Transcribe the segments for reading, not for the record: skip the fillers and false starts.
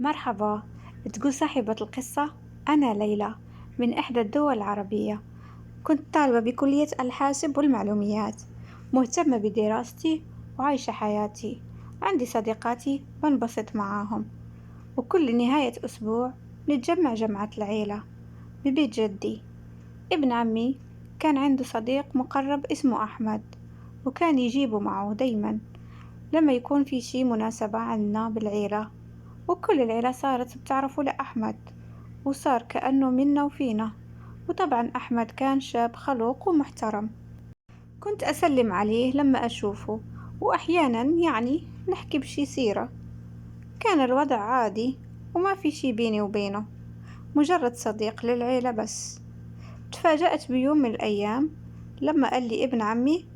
مرحبا. تقول صاحبة القصة: أنا ليلى من إحدى الدول العربية. كنت طالبة بكلية الحاسب والمعلوميات، مهتمة بدراستي وعايشة حياتي. عندي صديقاتي بنبسط معاهم، وكل نهاية أسبوع نتجمع جمعة العيلة ببيت جدي. ابن عمي كان عنده صديق مقرب اسمه أحمد، وكان يجيبه معه دايما لما يكون في شي مناسبة عنا بالعيلة. وكل العيلة صارت بتعرفه لأحمد، وصار كأنه منا وفينا. وطبعا أحمد كان شاب خلوق ومحترم. كنت أسلم عليه لما أشوفه، وأحيانا نحكي بشي سيرة. كان الوضع عادي وما في شي بيني وبينه، مجرد صديق للعيلة بس. تفاجأت بيوم من الأيام لما قال لي ابن عمي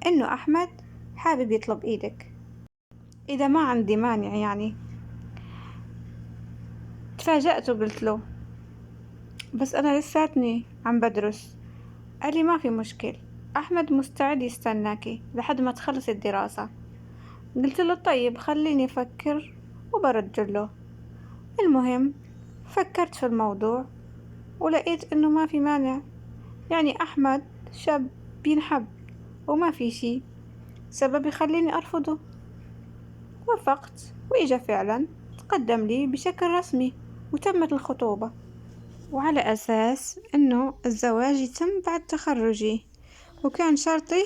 إنه أحمد حابب يطلب إيدك، إذا ما عندي مانع تفاجأت وقلت له: بس أنا لساتني عم بدرس. قال لي: ما في مشكل، أحمد مستعد يستناكي لحد ما تخلص الدراسة. قلت له: طيب خليني أفكر وبرد له. المهم، فكرت في الموضوع ولقيت إنه ما في مانع، أحمد شاب بينحب، وما في شي سبب يخليني أرفضه. وافقت، وإجا فعلا تقدم لي بشكل رسمي، وتمت الخطوبة، وعلى أساس إنه الزواج يتم بعد تخرجي. وكان شرطي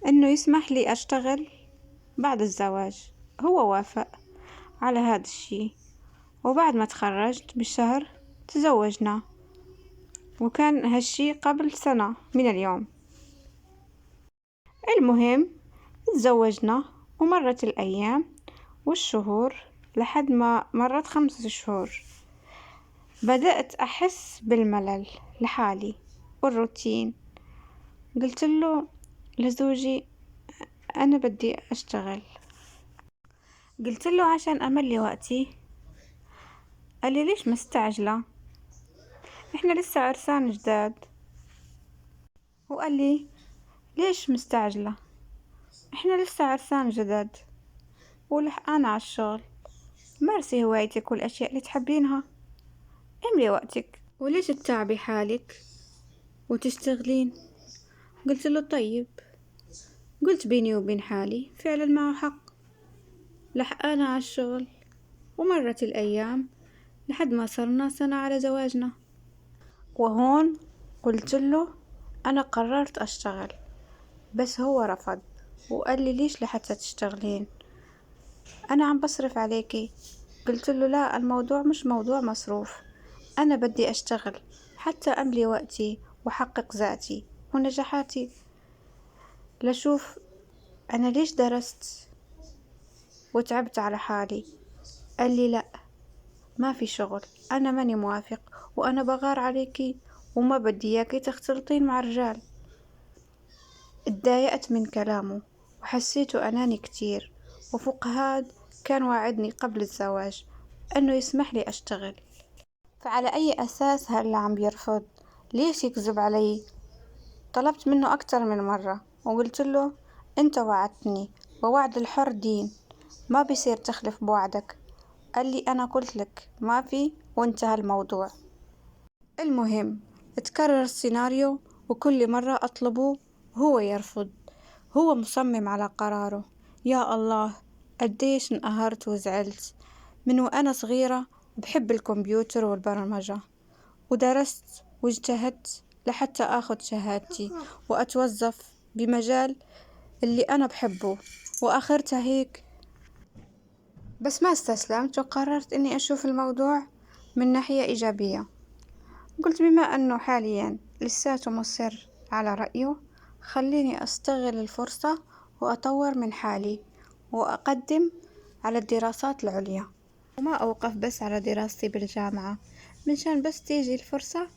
إنه يسمح لي أشتغل بعد الزواج. هو وافق على هذا الشي، وبعد ما تخرجت بشهر تزوجنا، وكان هالشي قبل سنة من اليوم. المهم، تزوجنا ومرت الأيام والشهور لحد ما مرت 5 شهور. بدأت أحس بالملل لحالي والروتين. قلت له لزوجي: أنا بدي أشتغل. قلت له عشان أملي وقتي. قال لي: ليش مستعجلة؟ إحنا لسه عرسان جداد. وقال لي: ليش مستعجلة؟ إحنا لسه عرسان جداد ولحقان على الشغل. مارسي هوايتك والأشياء اللي تحبينها، املي وقتك، وليش تتعبي حالك وتشتغلين؟ قلت له: طيب. قلت بيني وبين حالي فعلا معه حق، لحقانة على الشغل. ومرت الأيام لحد ما صرنا سنة على زواجنا. وهون قلت له: أنا قررت أشتغل. بس هو رفض وقال لي: ليش لحتى تشتغلين؟ أنا عم بصرف عليكي. قلت له: لا، الموضوع مش موضوع مصروف، أنا بدي أشتغل حتى أملي وقتي وحقق ذاتي ونجاحاتي، لشوف أنا ليش درست وتعبت على حالي. قال لي: لا، ما في شغل، أنا ماني موافق، وأنا بغار عليكي وما بدي إياكي تختلطين مع الرجال. اتضايقت من كلامه وحسيته أناني كتير. وفوق هاد كان واعدني قبل الزواج أنه يسمح لي أشتغل، فعلى أي أساس هلا عم بيرفض؟ ليش يكذب علي؟ طلبت منه أكتر من مرة وقلت له: أنت وعدتني، ووعد الحر دين، ما بيصير تخلف بوعدك. قال لي: أنا قلت لك ما في، وانتهى الموضوع. المهم، اتكرر السيناريو، وكل مرة أطلبه هو يرفض. هو مصمم على قراره. يا الله، قديش انقهرت وزعلت. من وأنا صغيرة بحب الكمبيوتر والبرمجة، ودرست واجتهدت لحتى أخذ شهادتي وأتوظف بمجال اللي أنا بحبه، وآخرتها هيك. بس ما استسلمت وقررت إني أشوف الموضوع من ناحية إيجابية. قلت بما أنه حاليا لساته مصر على رأيه، خليني أستغل الفرصة وأطور من حالي وأقدم على الدراسات العليا، وما أوقف بس على دراستي بالجامعة. منشان بس تيجي الفرصة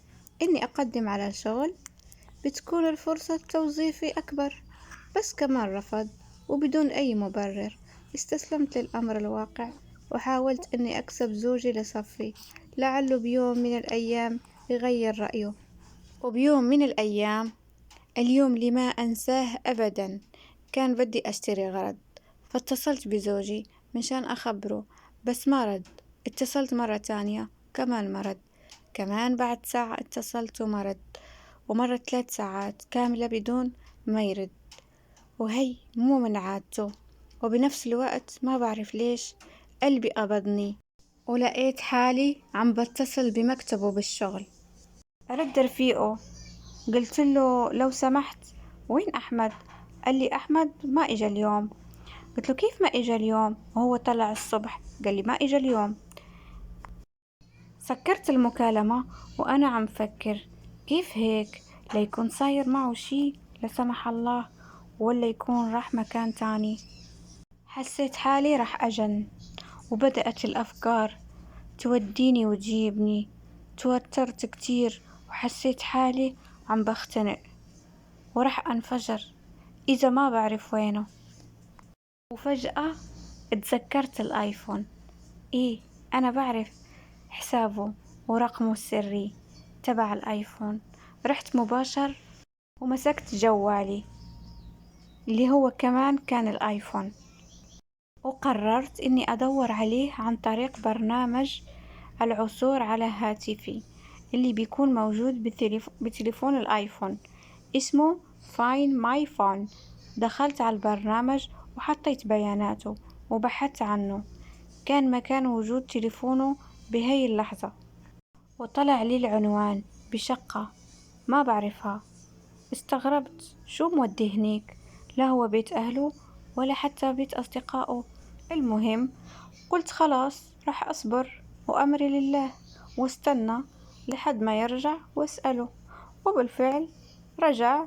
إني أقدم على شغل بتكون الفرصة التوظيفي أكبر. بس كمان رفض وبدون أي مبرر. استسلمت للأمر الواقع وحاولت إني أكسب زوجي لصفي، لعله بيوم من الأيام يغير رأيه. وبيوم من الأيام، اليوم اللي ما أنساه أبدا، كان بدي أشتري غرض، فاتصلت بزوجي مشان أخبره، بس ما رد. اتصلت مرة تانية كمان مرض، كمان بعد ساعة اتصلت ومرض، ومرة 3 ساعات كاملة بدون ما يرد، وهي مو من عادته. وبنفس الوقت ما بعرف ليش قلبي قبضني، ولقيت حالي عم بتصل بمكتبه بالشغل. رد رفيقه، قلت له لو سمحت وين أحمد؟ قال لي أحمد ما إجا اليوم. قلت له كيف ما إجا اليوم وهو طلع الصبح؟ قال لي ما إجا اليوم. سكرت المكالمة وأنا عم فكر كيف هيك، ليكون صاير معه شي لا سمح الله، ولا يكون راح مكان تاني. حسيت حالي راح أجن، وبدأت الأفكار توديني وتجيبني. توترت كتير وحسيت حالي عم بختنق وراح أنفجر إذا ما بعرف وينه. وفجأة اتذكرت الآيفون. إيه، أنا بعرف حسابه ورقمه السري تبع الآيفون. رحت مباشر ومسكت جوالي اللي هو كمان كان الآيفون، وقررت إني أدور عليه عن طريق برنامج العثور على هاتفي اللي بيكون موجود بتليفون الآيفون، اسمه Find My Phone. دخلت على البرنامج وحطيت بياناته وبحثت عنه. كان مكان وجود تليفونه بهي اللحظة، وطلع لي العنوان بشقة ما بعرفها. استغربت شو مودي هنيك، لا هو بيت أهله ولا حتى بيت أصدقائه. المهم قلت خلاص راح أصبر وأمري لله واستنى لحد ما يرجع واسأله. وبالفعل رجع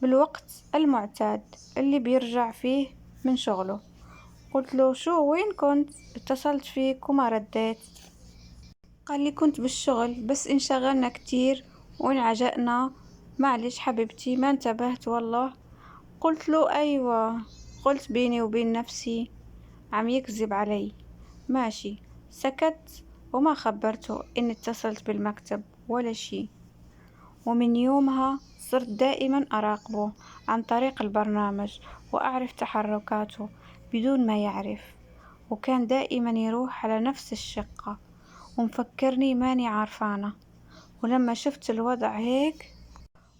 بالوقت المعتاد اللي بيرجع فيه من شغله. قلت له شو وين كنت؟ اتصلت فيك وما رديت. قال لي كنت بالشغل بس انشغلنا كتير وانعجقنا، معلش حبيبتي ما انتبهت والله. قلت له أيوة، قلت بيني وبين نفسي عم يكذب علي. ماشي، سكت وما خبرته إني اتصلت بالمكتب ولا شي. ومن يومها صرت دائما أراقبه عن طريق البرنامج وأعرف تحركاته بدون ما يعرف. وكان دائما يروح على نفس الشقة ومفكرني ماني عارفانه. ولما شفت الوضع هيك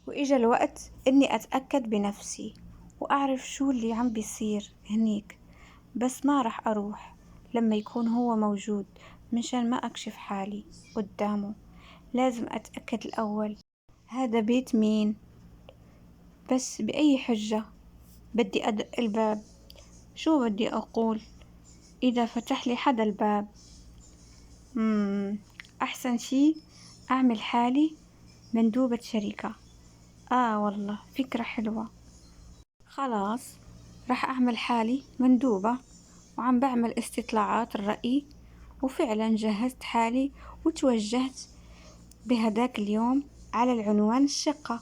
وإجا الوقت إني أتأكد بنفسي وأعرف شو اللي عم بيصير هنيك، بس ما رح أروح لما يكون هو موجود مشان ما أكشف حالي قدامه. لازم أتأكد الأول هذا بيت مين. بس بأي حجة بدي أدق الباب؟ شو بدي أقول إذا فتح لي حدا الباب؟ أحسن شي أعمل حالي مندوبة شركة. والله فكرة حلوة. خلاص راح أعمل حالي مندوبة وعم بعمل استطلاعات الرأي. وفعلا جهزت حالي وتوجهت بهداك اليوم على العنوان الشقة،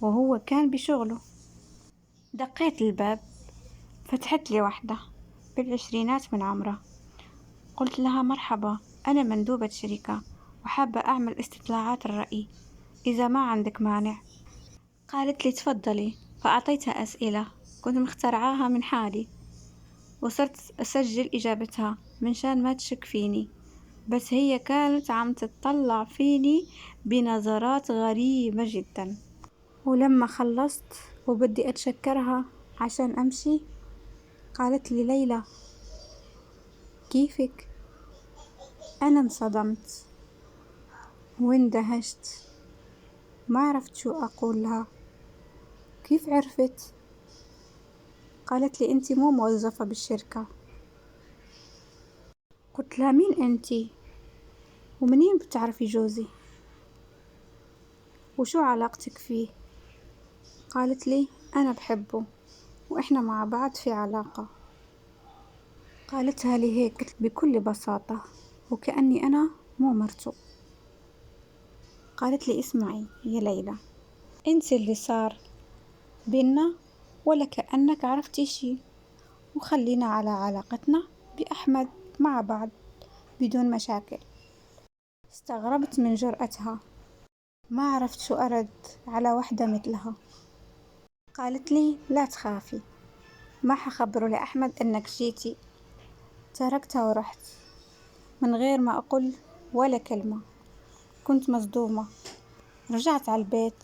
وهو كان بشغله. دقيت الباب، فتحت لي واحدة بالعشرينات من عمرها. قلت لها مرحبا، أنا مندوبة شركة وحابة أعمل استطلاعات الرأي إذا ما عندك مانع. قالت لي تفضلي. فأعطيتها أسئلة كنت مخترعاها من حالي، وصرت أسجل إجابتها منشان ما تشك فيني. بس هي كانت عم تتطلع فيني بنظرات غريبة جدا. ولما خلصت وبدي أتشكرها عشان أمشي، قالت لي ليلى كيفك؟ أنا انصدمت واندهشت، ما عرفت شو أقول لها. كيف عرفت؟ قالت لي أنتي مو موظفة بالشركة. قلت لها مين أنتي؟ ومنين بتعرفي جوزي؟ وشو علاقتك فيه؟ قالت لي أنا بحبه وإحنا مع بعض في علاقة. قالتها لي هيك بكل بساطة وكأني أنا مو مرته. قالت لي اسمعي يا ليلى، انسي اللي صار بينا ولا كأنك عرفتي شي، وخلينا على علاقتنا بأحمد مع بعض بدون مشاكل. استغربت من جرأتها، ما عرفت شو أرد على وحدة مثلها. قالت لي لا تخافي، ما حخبره لأحمد إنك جيتي. تركتها ورحت. من غير ما أقول ولا كلمة. كنت مصدومة. رجعت على البيت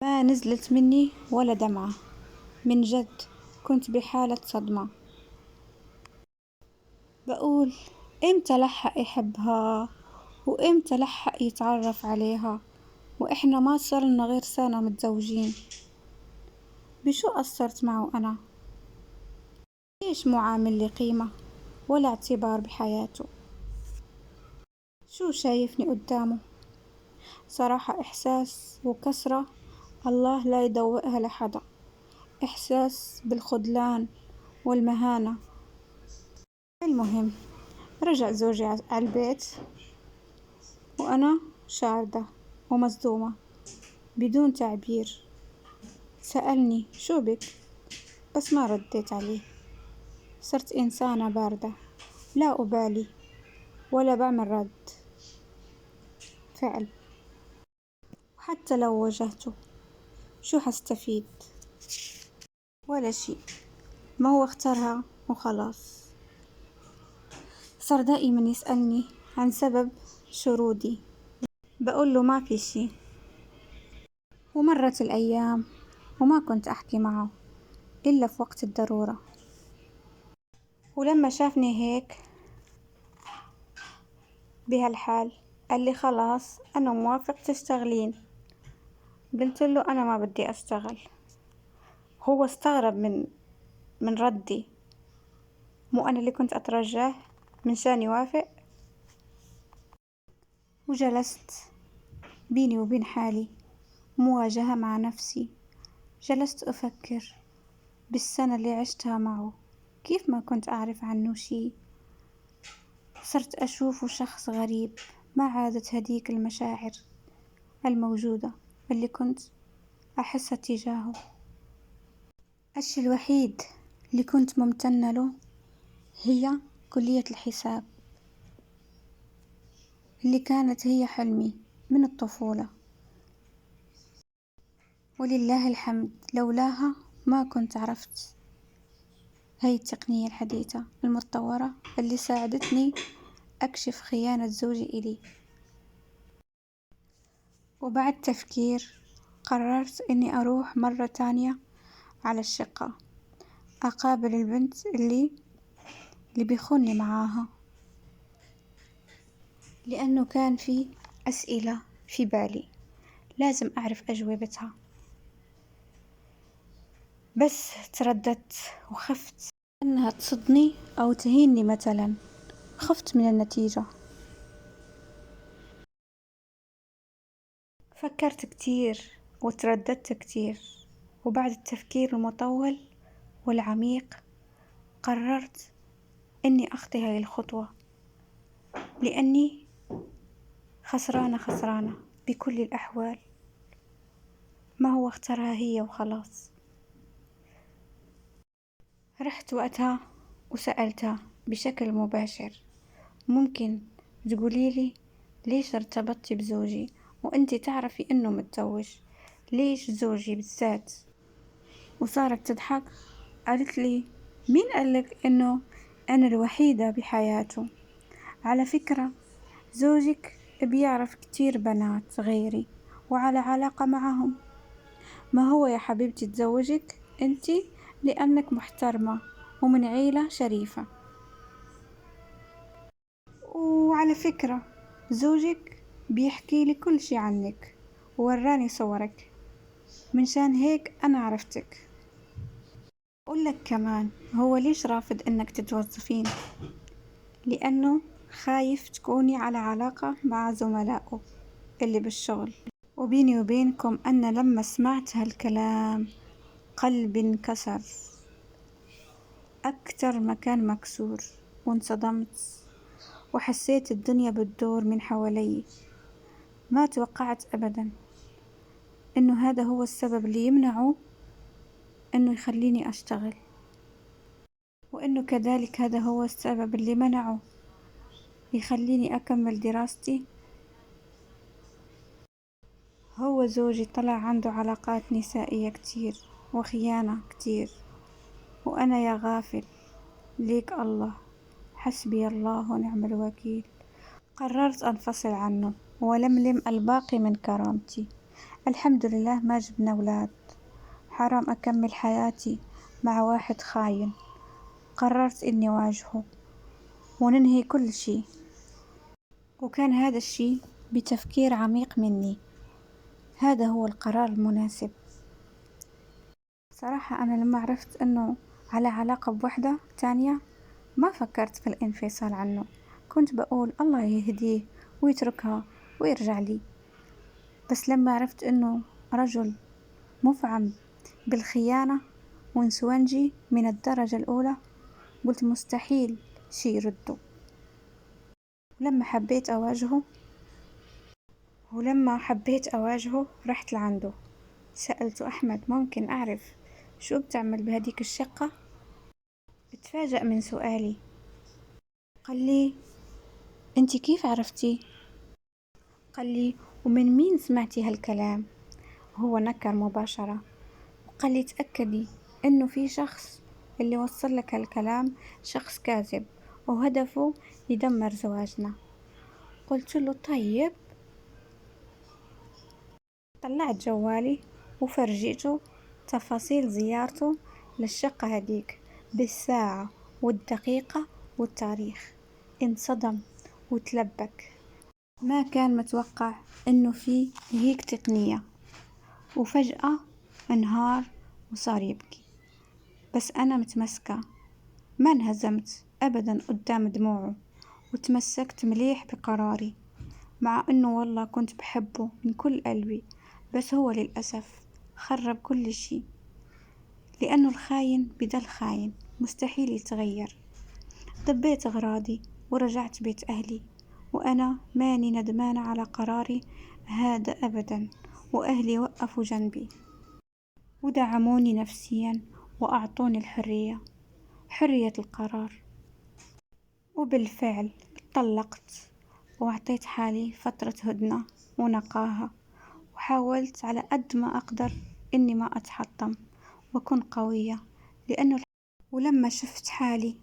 ما نزلت مني ولا دمعة. من جد كنت بحالة صدمة. بقول إمتى لحق يحبها وإمتى لحق يتعرف عليها وإحنا ما صرنا غير سنة متزوجين. بشو قصرت معه أنا؟ ليش مو عامل لي قيمة ولا اعتبار بحياته؟ شو شايفني قدامه؟ صراحة إحساس وكسرة الله لا يدوقها لحدا. إحساس بالخذلان والمهانة. المهم رجع زوجي على البيت وأنا شاردة ومصدومة بدون تعبير. سألني شو بك؟ بس ما رديت عليه. صرت إنسانة باردة لا أبالي ولا بعمل رد فعل. حتى لو واجهته شو حستفيد؟ ولا شيء. ما هو اختارها وخلاص. صار دائما يسألني عن سبب شرودي. بقول له ما في شي. ومرت الأيام وما كنت أحكي معه إلا في وقت الضرورة. ولما شافني هيك بهالحال قال لي خلاص أنا موافق تشتغلين. قلت له أنا ما بدي أشتغل. هو استغرب من ردي. مو أنا اللي كنت أترجاه منشان يوافق. وجلست بيني وبين حالي مواجهة مع نفسي. جلست أفكر بالسنة اللي عشتها معه كيف ما كنت أعرف عنه شي. صرت أشوفه شخص غريب ما عادت هديك المشاعر الموجودة اللي كنت أحسها تجاهه. الشي الوحيد اللي كنت ممتنة له هي كلية الحساب اللي كانت هي حلمي من الطفولة. ولله الحمد لولاها ما كنت عرفت هاي التقنية الحديثة المتطورة اللي ساعدتني أكشف خيانة زوجي إلي. وبعد تفكير قررت إني أروح مرة تانية على الشقة أقابل البنت اللي بيخوني معاها. لأنه كان في أسئلة في بالي لازم أعرف أجوبتها. بس ترددت وخفت أنها تصدني أو تهيني مثلا. خفت من النتيجة. فكرت كتير وترددت كتير. وبعد التفكير المطول والعميق قررت إني أخطي هاي الخطوة. لأني خسرانة بكل الأحوال. ما هو اختارها هي وخلاص. رحت وقتها وسألتها بشكل مباشر ممكن تقوليلي ليش ارتبطتي بزوجي وانتي تعرفي انه متزوج؟ ليش زوجي بالذات؟ وصارت تضحك. قالت لي مين قالك انه انا الوحيدة بحياته؟ على فكرة زوجك بيعرف كتير بنات غيري وعلى علاقة معهم. ما هو يا حبيبتي تزوجك انتي لأنك محترمة ومن عيلة شريفة. وعلى فكرة زوجك بيحكي لي كل شي عنك ووراني صورك منشان هيك أنا عرفتك. أقول لك كمان هو ليش رافض إنك تتوظفين؟ لأنه خايف تكوني على علاقة مع زملائه اللي بالشغل. وبيني وبينكم أنا لما سمعت هالكلام قلبي انكسر أكتر مكان مكسور. وانصدمت وحسيت الدنيا بتدور من حوالي. ما توقعت أبدا إنه هذا هو السبب اللي يمنعه إنه يخليني أشتغل. وإنه كذلك هذا هو السبب اللي منعه يخليني أكمل دراستي. هو زوجي طلع عنده علاقات نسائية كتير وخيانة كتير. وأنا يا غافل ليك الله حسبي الله ونعم الوكيل. قررت أنفصل عنه ولملم الباقي من كرامتي. الحمد لله ما جبنا أولاد، حرام أكمل حياتي مع واحد خاين. قررت إني أواجهه وننهي كل شي، وكان هذا الشي بتفكير عميق مني. هذا هو القرار المناسب. صراحة أنا لما عرفت أنه على علاقة بوحدة تانية ما فكرت في الانفصال عنه، كنت بقول الله يهديه ويتركها ويرجع لي. بس لما عرفت أنه رجل مفعم بالخيانة ونسوانجي من الدرجة الأولى، قلت مستحيل شي يرده. ولما حبيت أواجهه رحت لعنده، سألته أحمد ممكن أعرف شو بتعمل بهديك الشقة؟ اتفاجأ من سؤالي، قال لي انتي كيف عرفتي؟ قال لي ومن مين سمعتي هالكلام؟ هو نكر مباشرة وقال لي تأكدي انه في شخص اللي وصل لك هالكلام شخص كاذب وهدفه يدمر زواجنا. قلت له طيب. طلعت جوالي وفرجيته تفاصيل زيارته للشقة هديك بالساعة والدقيقة والتاريخ. انصدم وتلبك، ما كان متوقع انه في هيك تقنية. وفجأة انهار وصار يبكي. بس انا متمسكة، ما انهزمت ابدا قدام دموعه، وتمسكت مليح بقراري، مع انه والله كنت بحبه من كل قلبي. بس هو للأسف خرب كل شي، لأنه الخاين بدل خاين مستحيل يتغير. دبيت أغراضي ورجعت بيت أهلي، وأنا ماني ندمانة على قراري هذا أبدا. وأهلي وقفوا جنبي ودعموني نفسيا وأعطوني الحرية، حرية القرار. وبالفعل اتطلقت وأعطيت حالي فترة هدنة ونقاهة، وحاولت على قد ما أقدر إني ما أتحطم وأكون قوية. ولما شفت حالي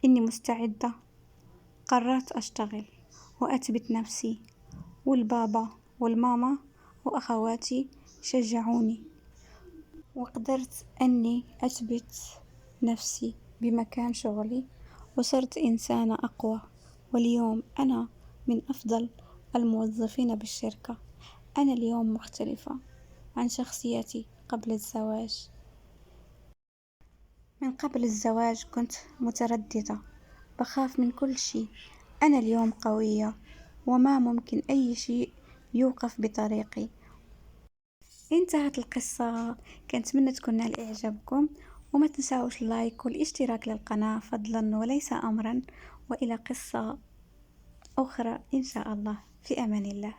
إني مستعدة قررت أشتغل وأثبت نفسي، والبابا والماما وأخواتي شجعوني، وقدرت أني أثبت نفسي بمكان شغلي، وصرت إنسانة أقوى. واليوم أنا من أفضل الموظفين بالشركة. أنا اليوم مختلفة عن شخصيتي قبل الزواج. من قبل الزواج كنت مترددة، بخاف من كل شيء. أنا اليوم قوية وما ممكن أي شيء يوقف بطريقي. انتهت القصة. كنت أتمنى تكون نال إعجابكم، وما تنساوش اللايك والاشتراك للقناة فضلا وليس أمرا. وإلى قصة أخرى إن شاء الله، في أمان الله.